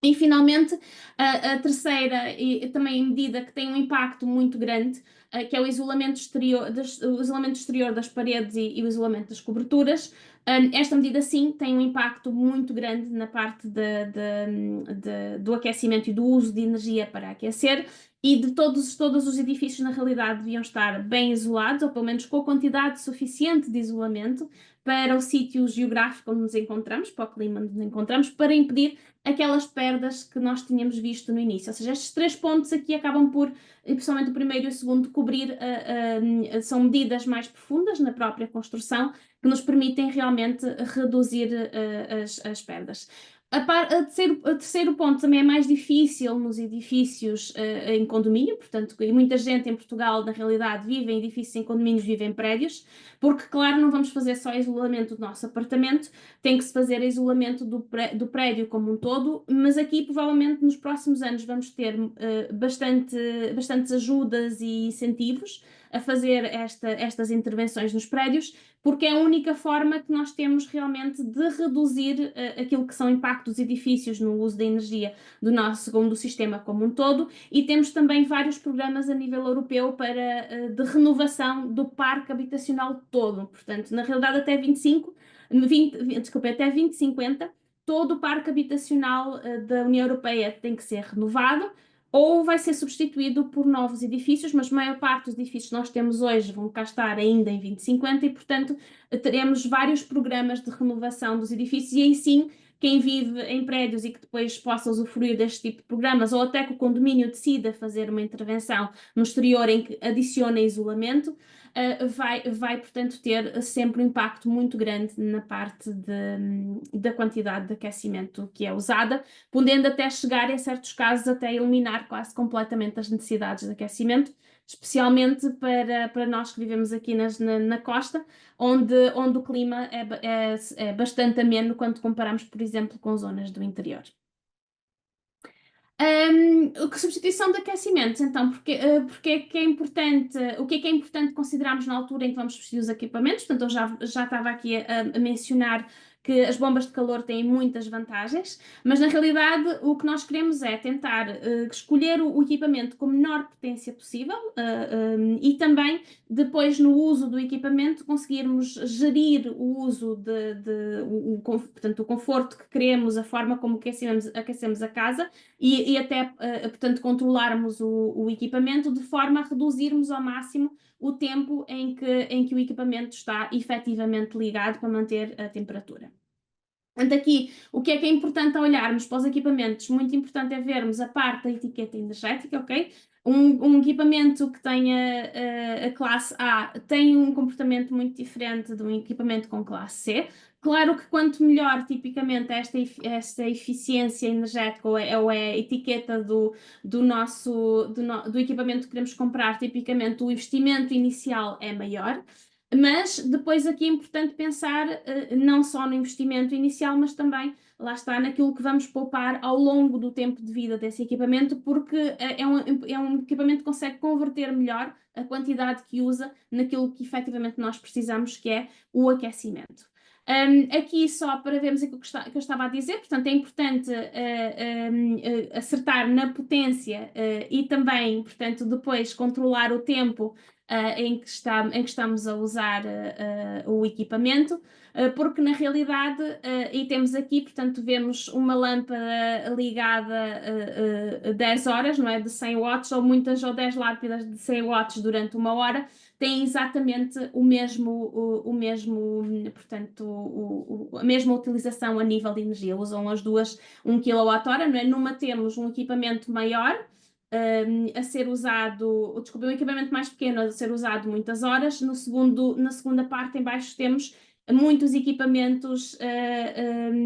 E finalmente, a terceira e também medida que tem um impacto muito grande, que é o isolamento exterior das paredes e o isolamento das coberturas. Esta medida, sim, tem um impacto muito grande na parte do aquecimento e do uso de energia para aquecer. E de todos os edifícios, na realidade, deviam estar bem isolados, ou pelo menos com a quantidade suficiente de isolamento para o sítio geográfico onde nos encontramos, para o clima onde nos encontramos, para impedir aquelas perdas que nós tínhamos visto no início. Ou seja, estes 3 pontos aqui acabam por, principalmente o primeiro e o segundo, cobrir, são medidas mais profundas na própria construção que nos permitem realmente reduzir as perdas. O terceiro ponto também é mais difícil nos edifícios em condomínio, portanto, e muita gente em Portugal, na realidade, vive em edifícios em condomínios, vive em prédios, porque, claro, não vamos fazer só isolamento do nosso apartamento, tem que se fazer isolamento do prédio como um todo, mas aqui, provavelmente, nos próximos anos vamos ter bastantes ajudas e incentivos a fazer estas intervenções nos prédios, porque é a única forma que nós temos realmente de reduzir aquilo que são impactos dos edifícios no uso da energia do nosso segundo sistema como um todo, e temos também vários programas a nível europeu de renovação do parque habitacional todo. Portanto, na realidade, até 2050, todo o parque habitacional da União Europeia tem que ser renovado ou vai ser substituído por novos edifícios, mas a maior parte dos edifícios que nós temos hoje vão cá estar ainda em 2050 e, portanto, teremos vários programas de renovação dos edifícios e aí sim, quem vive em prédios e que depois possa usufruir deste tipo de programas, ou até que o condomínio decida fazer uma intervenção no exterior em que adicione isolamento, vai, portanto, ter sempre um impacto muito grande na parte da quantidade de aquecimento que é usada, podendo até chegar, em certos casos, até eliminar quase completamente as necessidades de aquecimento, especialmente para nós que vivemos aqui na costa, onde o clima é bastante ameno quando comparamos, por exemplo, com zonas do interior. Substituição de aquecimentos, então, porque é que é importante, o que é importante considerarmos na altura em que vamos substituir os equipamentos? Portanto, eu já estava aqui a mencionar que as bombas de calor têm muitas vantagens, mas na realidade o que nós queremos é tentar escolher o equipamento com a menor potência possível e também depois no uso do equipamento conseguirmos gerir o uso portanto, o conforto que queremos, a forma como aquecemos a casa e até, portanto, controlarmos o equipamento de forma a reduzirmos ao máximo o tempo em que o equipamento está efetivamente ligado para manter a temperatura. Portanto, aqui, o que é importante olharmos para os equipamentos? Muito importante é vermos a parte da etiqueta energética, ok? Um equipamento que tenha a classe A tem um comportamento muito diferente de um equipamento com classe C. Claro que quanto melhor, tipicamente, esta eficiência energética ou é a etiqueta do equipamento que queremos comprar, tipicamente o investimento inicial é maior. Mas depois aqui é importante pensar não só no investimento inicial, mas também, lá está, naquilo que vamos poupar ao longo do tempo de vida desse equipamento, porque é um equipamento que consegue converter melhor a quantidade que usa naquilo que efetivamente nós precisamos, que é o aquecimento. Aqui só para vermos aquilo que eu estava a dizer, portanto é importante acertar na potência e também, portanto, depois controlar o tempo em que estamos a usar o equipamento, porque na realidade, e temos aqui, portanto, vemos uma lâmpada ligada 10 horas, não é? De 100 watts, ou 10 lâmpadas de 100 watts durante uma hora, têm exatamente o mesmo, portanto, a mesma utilização a nível de energia. Usam as duas 1 kWh, não é? Numa temos um equipamento maior, a ser usado, desculpa, um equipamento mais pequeno a ser usado muitas horas. Na segunda parte, em baixo, temos muitos equipamentos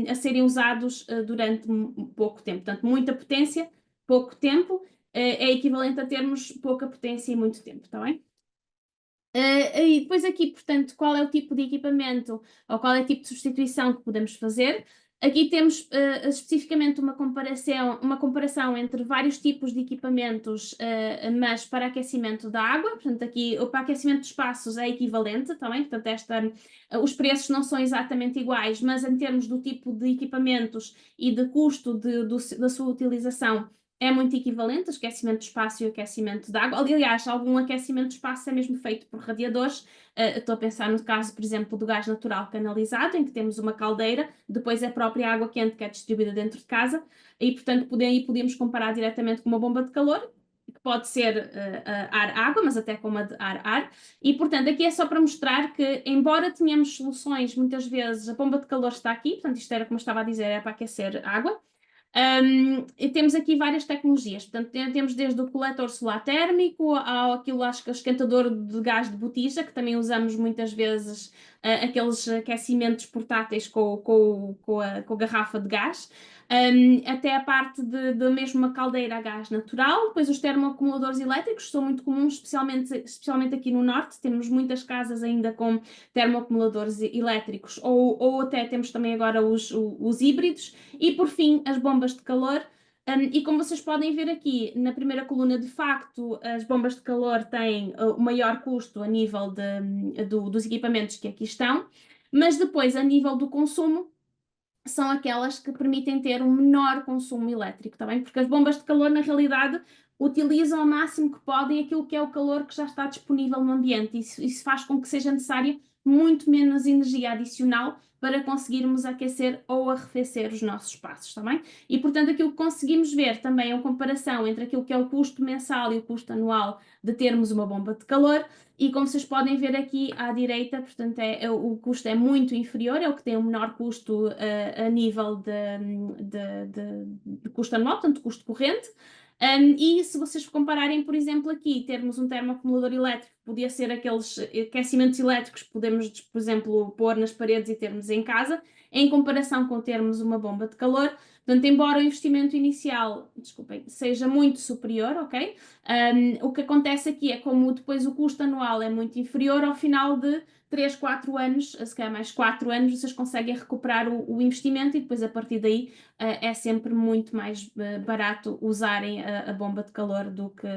a serem usados durante pouco tempo. Portanto, muita potência, pouco tempo, é equivalente a termos pouca potência e muito tempo, está bem? E depois aqui, portanto, qual é o tipo de equipamento ou qual é o tipo de substituição que podemos fazer? Aqui temos especificamente uma comparação entre vários tipos de equipamentos, mas para aquecimento da água. Portanto, aqui para aquecimento de espaços é equivalente também. Portanto, os preços não são exatamente iguais, mas em termos do tipo de equipamentos e de custo da sua utilização, é muito equivalente, aquecimento de espaço e aquecimento de água. Aliás, algum aquecimento de espaço é mesmo feito por radiadores. Estou a pensar no caso, por exemplo, do gás natural canalizado, em que temos uma caldeira, depois é a própria água quente que é distribuída dentro de casa, e portanto podíamos comparar diretamente com uma bomba de calor, que pode ser ar-água, mas até com uma de ar-ar. E portanto, aqui é só para mostrar que, embora tenhamos soluções, muitas vezes a bomba de calor está aqui, portanto, isto era como eu estava a dizer, é para aquecer água. E temos aqui várias tecnologias, portanto temos desde o coletor solar térmico aquilo, acho que é o esquentador de gás de botija, que também usamos muitas vezes aqueles aquecimentos portáteis com a garrafa de gás, até a parte de mesmo uma caldeira a gás natural. Depois os termoacumuladores elétricos são muito comuns, especialmente aqui no norte, temos muitas casas ainda com termoacumuladores elétricos, ou até temos também agora os híbridos. E por fim, as bombas de calor, E como vocês podem ver aqui, na primeira coluna, de facto, as bombas de calor têm o maior custo a nível dos equipamentos que aqui estão, mas depois, a nível do consumo, são aquelas que permitem ter um menor consumo elétrico, tá bem? Porque as bombas de calor, na realidade, utilizam ao máximo que podem aquilo que é o calor que já está disponível no ambiente. Isso faz com que seja necessária muito menos energia adicional para conseguirmos aquecer ou arrefecer os nossos espaços, tá bem? E, portanto, aquilo que conseguimos ver também é uma comparação entre aquilo que é o custo mensal e o custo anual de termos uma bomba de calor. E como vocês podem ver aqui à direita, portanto, o custo é muito inferior, é o que tem o menor custo a nível de custo anual, portanto, custo corrente. E se vocês compararem, por exemplo, aqui, termos um termoacumulador elétrico, podia ser aqueles aquecimentos elétricos que podemos, por exemplo, pôr nas paredes e termos em casa, em comparação com termos uma bomba de calor. Portanto, embora o investimento inicial, desculpem, seja muito superior, ok? O que acontece aqui é como depois o custo anual é muito inferior, ao final de 3, 4 anos, se calhar mais 4 anos, vocês conseguem recuperar o investimento e depois a partir daí é sempre muito mais barato usarem a bomba de calor do que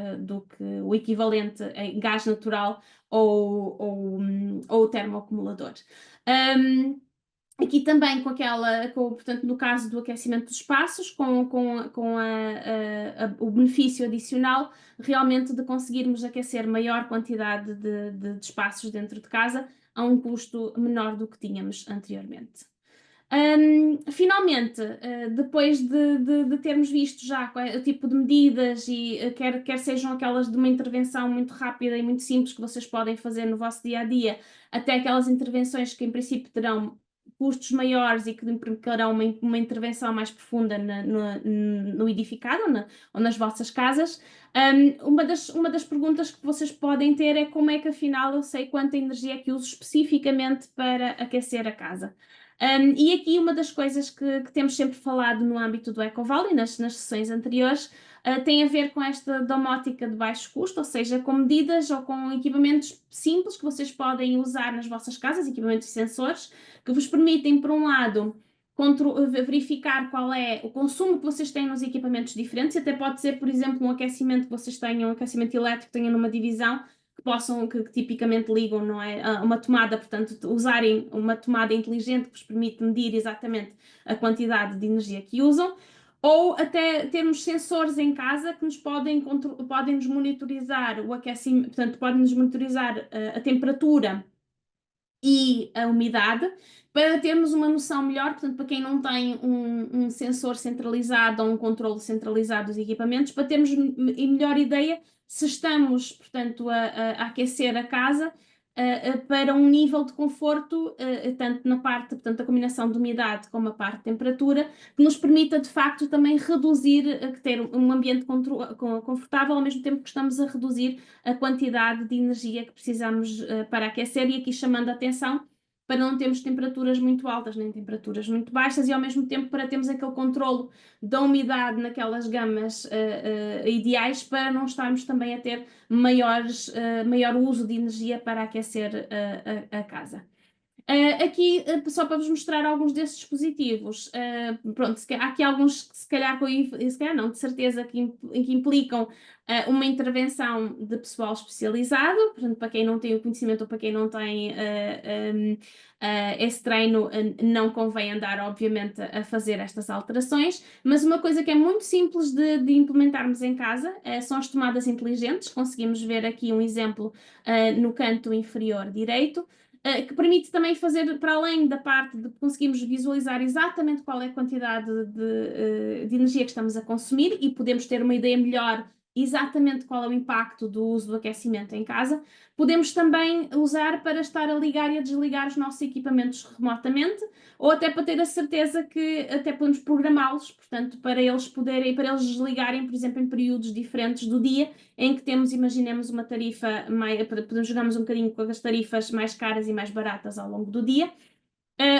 o equivalente em gás natural ou o termoacumulador. Um, Aqui também portanto, no caso do aquecimento dos espaços, com o benefício adicional realmente de conseguirmos aquecer maior quantidade de espaços dentro de casa a um custo menor do que tínhamos anteriormente. Finalmente, depois de termos visto já o tipo de medidas e quer sejam aquelas de uma intervenção muito rápida e muito simples que vocês podem fazer no vosso dia a dia, até aquelas intervenções que em princípio terão custos maiores e que implicarão uma intervenção mais profunda no edificado ou nas vossas casas. Uma das perguntas que vocês podem ter é como é que afinal eu sei quanta energia é que uso especificamente para aquecer a casa. E aqui uma das coisas que temos sempre falado no âmbito do EcoVal e nas sessões anteriores tem a ver com esta domótica de baixo custo, ou seja, com medidas ou com equipamentos simples que vocês podem usar nas vossas casas, equipamentos e sensores, que vos permitem, por um lado, verificar qual é o consumo que vocês têm nos equipamentos diferentes, até pode ser, por exemplo, um aquecimento que vocês tenham, um aquecimento elétrico que tenham numa divisão, que tipicamente ligam, não é, a uma tomada, portanto, usarem uma tomada inteligente que vos permite medir exatamente a quantidade de energia que usam, ou até termos sensores em casa que nos podem nos monitorizar o aquecimento, portanto, podem nos monitorizar a temperatura e a umidade, para termos uma noção melhor, portanto, para quem não tem um sensor centralizado ou um controle centralizado dos equipamentos, para termos melhor ideia se estamos, portanto, a aquecer a casa para um nível de conforto, tanto na parte, portanto, da combinação de umidade como a parte de temperatura, que nos permita, de facto, também reduzir, ter um ambiente confortável, ao mesmo tempo que estamos a reduzir a quantidade de energia que precisamos para aquecer, e aqui chamando a atenção para não termos temperaturas muito altas nem temperaturas muito baixas, e ao mesmo tempo para termos aquele controlo da umidade naquelas gamas ideais, para não estarmos também a ter maior uso de energia para aquecer a casa. Aqui, só para vos mostrar alguns desses dispositivos, pronto, há aqui alguns que se calhar não, de certeza que implicam uma intervenção de pessoal especializado, portanto, para quem não tem o conhecimento ou para quem não tem esse treino, não convém andar, obviamente, a fazer estas alterações, mas uma coisa que é muito simples de implementarmos em casa são as tomadas inteligentes. Conseguimos ver aqui um exemplo no canto inferior direito, que permite também fazer, para além da parte de conseguirmos visualizar exatamente qual é a quantidade de energia que estamos a consumir e podemos ter uma ideia melhor exatamente qual é o impacto do uso do aquecimento em casa. Podemos também usar para estar a ligar e a desligar os nossos equipamentos remotamente, ou até para ter a certeza que até podemos programá-los, portanto, para eles desligarem, por exemplo, em períodos diferentes do dia, em que temos, imaginemos, uma tarifa, podemos jogarmos um bocadinho com as tarifas mais caras e mais baratas ao longo do dia.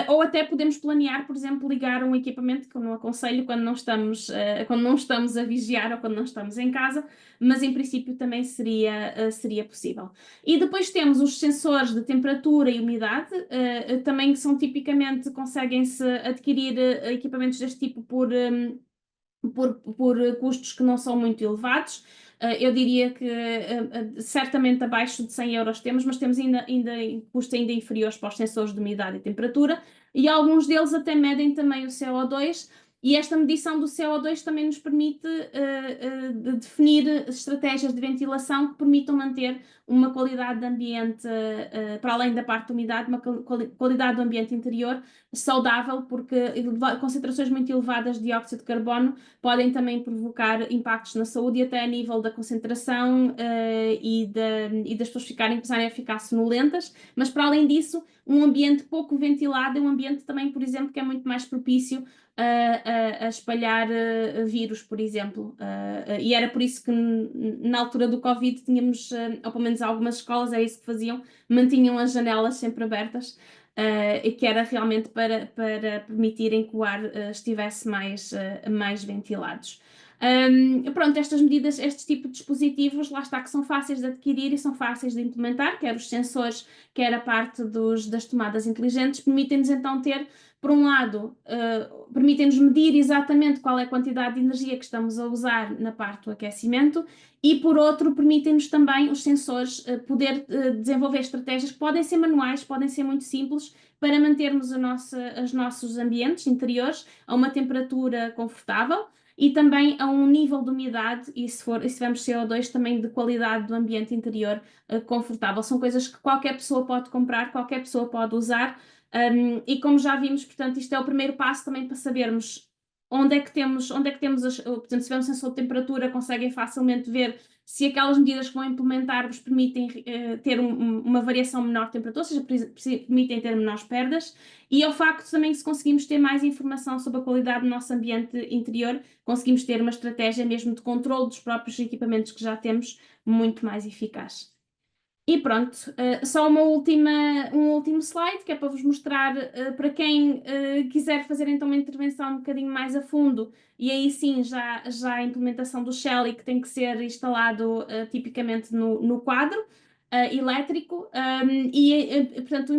Ou até podemos planear, por exemplo, ligar um equipamento que eu não aconselho quando não estamos a vigiar ou quando não estamos em casa, mas em princípio também seria possível. E depois temos os sensores de temperatura e umidade, também que são tipicamente, conseguem-se adquirir equipamentos deste tipo por custos que não são muito elevados. Eu diria que certamente abaixo de 100 euros temos, mas temos ainda custos ainda inferiores para os sensores de umidade e temperatura, e alguns deles até medem também o CO2, e esta medição do CO2 também nos permite definir estratégias de ventilação que permitam manter uma qualidade de ambiente, para além da parte de umidade, uma qualidade do ambiente interior saudável, porque concentrações muito elevadas de dióxido de carbono podem também provocar impactos na saúde e até a nível da concentração e das pessoas começarem a ficar sonolentas, mas para além disso, um ambiente pouco ventilado é um ambiente também, por exemplo, que é muito mais propício a espalhar vírus, por exemplo. E era por isso que na altura do Covid tínhamos, ou pelo menos algumas escolas, é isso que faziam, mantinham as janelas sempre abertas. E que era realmente para permitirem que o ar estivesse mais ventilados. Pronto, estas medidas, estes tipos de dispositivos, lá está, que são fáceis de adquirir e são fáceis de implementar, quer os sensores, quer a parte das tomadas inteligentes, permitem-nos então ter, por um lado, permitem-nos medir exatamente qual é a quantidade de energia que estamos a usar na parte do aquecimento e, por outro, permitem-nos também os sensores poder desenvolver estratégias que podem ser manuais, podem ser muito simples, para mantermos os nossos ambientes interiores a uma temperatura confortável e também a um nível de umidade e se tivermos CO2 também de qualidade do ambiente interior confortável. São coisas que qualquer pessoa pode comprar, qualquer pessoa pode usar, e como já vimos, portanto, isto é o primeiro passo também para sabermos onde é que temos portanto, se tivermos um sensor de temperatura, conseguem facilmente ver se aquelas medidas que vão implementar vos permitem ter uma variação menor de temperatura, ou seja, permitem ter menores perdas, e ao facto também, se conseguimos ter mais informação sobre a qualidade do nosso ambiente interior, conseguimos ter uma estratégia mesmo de controle dos próprios equipamentos que já temos muito mais eficaz. E pronto, só um último slide que é para vos mostrar para quem quiser fazer então uma intervenção um bocadinho mais a fundo e aí sim já a implementação do Shelly que tem que ser instalado tipicamente no quadro elétrico portanto a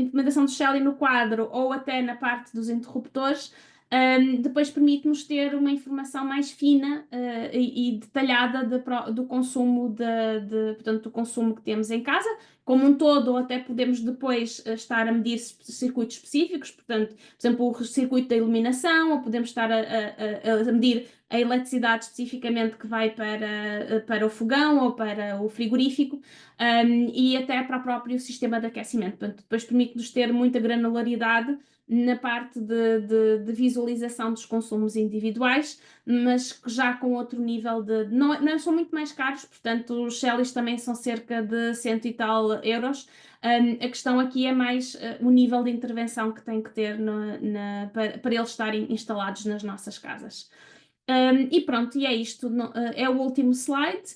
implementação do Shelly no quadro ou até na parte dos interruptores. Depois permite-nos ter uma informação mais fina e detalhada do consumo portanto, do consumo que temos em casa, como um todo, ou até podemos depois estar a medir circuitos específicos, portanto, por exemplo, o circuito da iluminação, ou podemos estar a medir a eletricidade especificamente que vai para o fogão ou para o frigorífico, e até para o próprio sistema de aquecimento. Portanto, depois permite-nos ter muita granularidade na parte de visualização dos consumos individuais, mas já com outro nível não são muito mais caros, portanto os Shellys também são cerca de 100 e tal euros. A questão aqui é mais o nível de intervenção que tem que ter para eles estarem instalados nas nossas casas. E pronto, e é isto, é o último slide.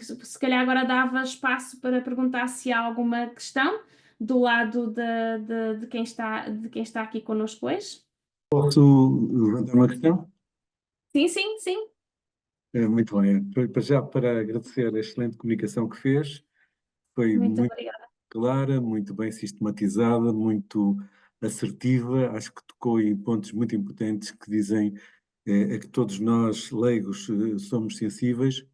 Se calhar agora dava espaço para perguntar se há alguma questão do lado de quem está aqui connosco hoje. Posso levantar uma questão? Sim, sim, sim. Muito bem. Para agradecer a excelente comunicação que fez, foi Muito muito obrigada. clara, muito bem sistematizada, muito assertiva. Acho que tocou em pontos muito importantes que dizem a que todos nós, leigos, somos sensíveis.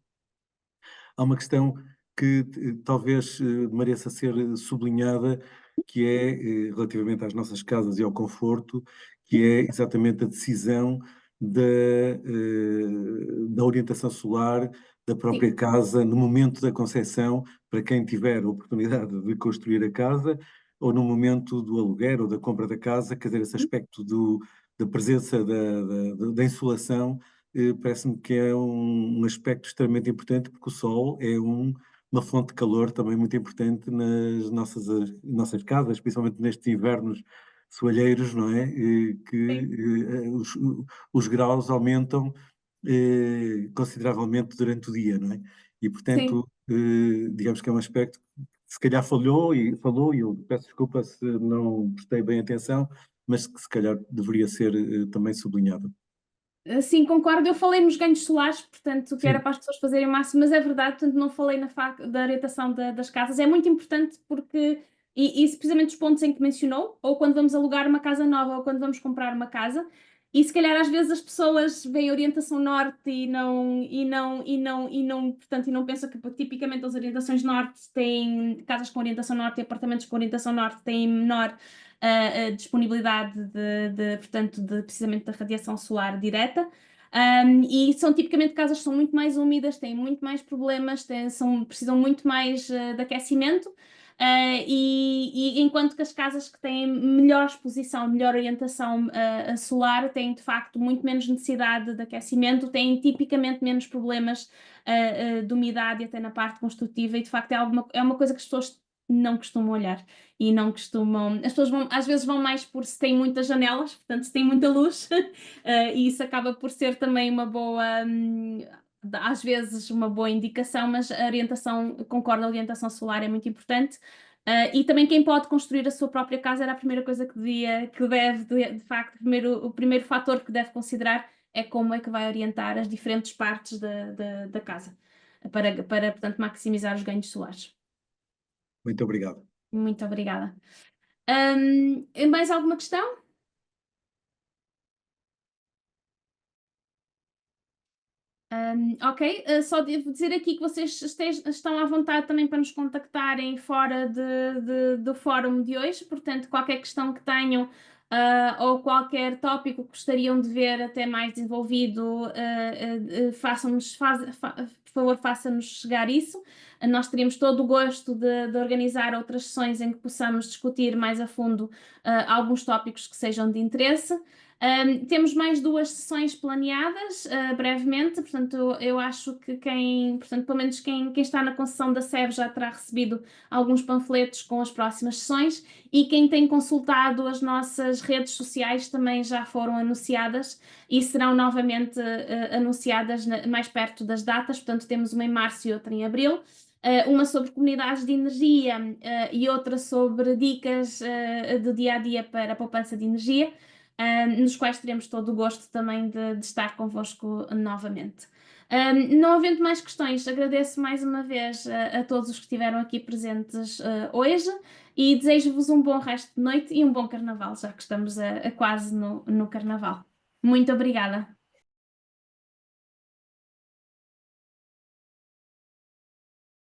Há uma questão que talvez mereça ser sublinhada, que é relativamente às nossas casas e ao conforto, que é exatamente a decisão da orientação solar da própria Sim. casa no momento da concepção, para quem tiver a oportunidade de construir a casa, ou no momento do aluguer ou da compra da casa, quer dizer, esse aspecto da presença da insolação parece-me que é um aspecto extremamente importante, porque o sol é uma fonte de calor também muito importante nas nossas casas, principalmente nestes invernos soalheiros, não é? Que Sim. os graus aumentam consideravelmente durante o dia, não é? E, Sim. portanto, digamos que é um aspecto que se calhar falou, e eu peço desculpa se não prestei bem atenção, mas que se calhar deveria ser também sublinhado. Sim, concordo. Eu falei nos ganhos solares, portanto, que era Sim. para as pessoas fazerem o máximo, mas é verdade, portanto, não falei da orientação das casas. É muito importante porque, e precisamente os pontos em que mencionou, ou quando vamos alugar uma casa nova, ou quando vamos comprar uma casa, E se calhar às vezes as pessoas veem orientação norte portanto, e não pensam que tipicamente as orientações norte têm casas com orientação norte e apartamentos com orientação norte têm menor disponibilidade portanto, precisamente da radiação solar direta. E são tipicamente casas que são muito mais úmidas, têm muito mais problemas, precisam muito mais de aquecimento. E enquanto que as casas que têm melhor exposição, melhor orientação solar, têm de facto muito menos necessidade de aquecimento, têm tipicamente menos problemas de umidade até na parte construtiva, e de facto é uma coisa que as pessoas não costumam olhar e não costumam. As pessoas às vezes vão mais por se têm muitas janelas, portanto, se tem muita luz, e isso acaba por ser também uma boa. Às vezes uma boa indicação, mas a orientação, concordo, a orientação solar é muito importante. E também quem pode construir a sua própria casa era a primeira coisa que deve, de facto, o primeiro fator que deve considerar é como é que vai orientar as diferentes partes da casa, portanto, maximizar os ganhos solares. Muito obrigado. Muito obrigada. Mais alguma questão? Ok, só devo dizer aqui que vocês estão à vontade também para nos contactarem fora do fórum de hoje, portanto, qualquer questão que tenham ou qualquer tópico que gostariam de ver até mais desenvolvido, por favor, façam-nos chegar isso. Nós teríamos todo o gosto de organizar outras sessões em que possamos discutir mais a fundo alguns tópicos que sejam de interesse. Temos mais 2 sessões planeadas brevemente, portanto, eu acho que portanto, pelo menos quem está na concessão da SEV já terá recebido alguns panfletos com as próximas sessões, e quem tem consultado as nossas redes sociais também já foram anunciadas e serão novamente anunciadas mais perto das datas, portanto, temos uma em março e outra em abril. Uma sobre comunidades de energia e outra sobre dicas do dia a dia para a poupança de energia. Nos quais teremos todo o gosto também de estar convosco novamente. Não havendo mais questões, agradeço mais uma vez a todos os que estiveram aqui presentes hoje, e desejo-vos um bom resto de noite e um bom carnaval, já que estamos quase no carnaval. Muito obrigada.